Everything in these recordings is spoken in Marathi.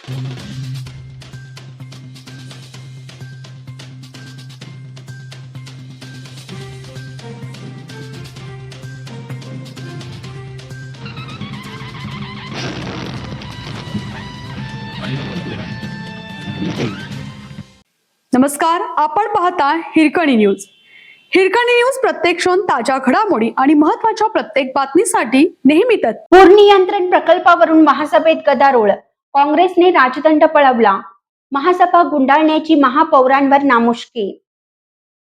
नमस्कार, आपण पाहता हिरकणी न्यूज. हिरकणी न्यूज प्रत्येक क्षण ताज्या घडामोडी आणि महत्त्वाच्या प्रत्येक बातमीसाठी नेहमी तत्पर. पूर नियंत्रण प्रकल्पावरून महासभेत गदारोळ, काँग्रेसने राजदंड पळवला. महासभा गुंडाळण्याची महापौरांवर नामुष्की.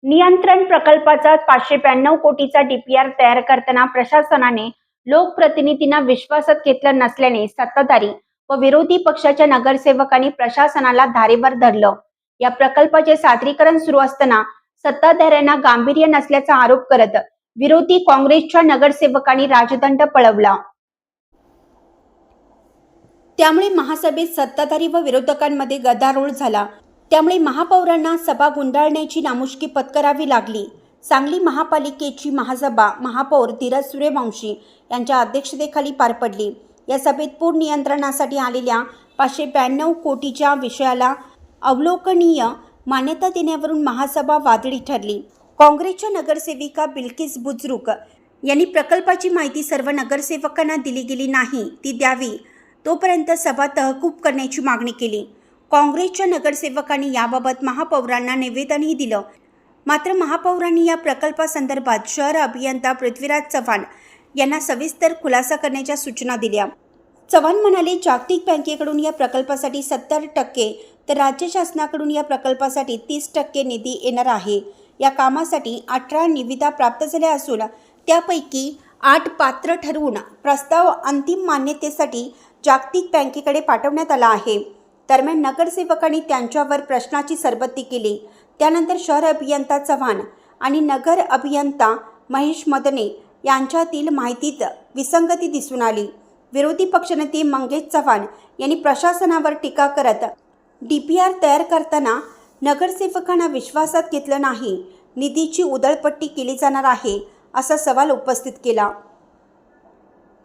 नियंत्रण प्रकल्पाचा 592 कोटीचा डीपीआर तयार करताना प्रशासनाने लोकप्रतिनिधींना विश्वासात घेतलं नसल्याने सत्ताधारी व विरोधी पक्षाच्या नगरसेवकांनी प्रशासनाला धारेवर धरलं. या प्रकल्पाचे सादरीकरण सुरू असताना सत्ताधाऱ्यांना गांभीर्य नसल्याचा आरोप करत विरोधी काँग्रेसच्या नगरसेवकांनी राजदंड पळवला. त्यामुळे महासभेत सत्ताधारी व विरोधकांमध्ये गदारोळ झाला. त्यामुळे महापौरांना सभा गुंडाळण्याची नामुष्की पत्करावी लागली. सांगली महापालिकेची महासभा महापौर धीरज सूर्यवंशी यांच्या अध्यक्षतेखाली पार पडली. या सभेत पूर नियंत्रणासाठी आलेल्या 592 कोटीच्या विषयाला अवलोकनीय मान्यता देण्यावरून महासभा वादळी ठरली. काँग्रेसच्या नगरसेविका बिल्किस बुजरुक यांनी प्रकल्पाची माहिती सर्व नगरसेवकांना दिली गेली नाही, ती द्यावी, तोपर्यंत सभा तहकूब करण्याची मागणी केली. काँग्रेसच्या नगरसेवकांनी याबाबत महापौरांना निवेदनही दिलं. मात्र महापौरांनी या प्रकल्पासंदर्भात शहर अभियंता पृथ्वीराज चव्हाण यांना सविस्तर खुलासा करण्याच्या सूचना दिल्या. चव्हाण म्हणाले, जागतिक बँकेकडून या प्रकल्पासाठी 70% तर राज्य शासनाकडून या प्रकल्पासाठी 30% निधी येणार आहे. या कामासाठी 18 निविदा प्राप्त झाल्या असून त्यापैकी 8 पात्र ठरवून प्रस्ताव अंतिम मान्यतेसाठी जागतिक बँकेकडे पाठवण्यात आला आहे. दरम्यान नगरसेवकांनी त्यांच्यावर प्रश्नाची सरबत्ती केली. त्यानंतर शहर अभियंता चव्हाण आणि नगर अभियंता महेश मदने यांच्यातील माहितीत विसंगती दिसून आली. विरोधी पक्षनेते मंगेश चव्हाण यांनी प्रशासनावर टीका करत डीपीआर तयार करताना नगरसेवकांना विश्वासात घेतलं नाही, निधीची उधळपट्टी केली जाणार आहे असा सवाल उपस्थित केला.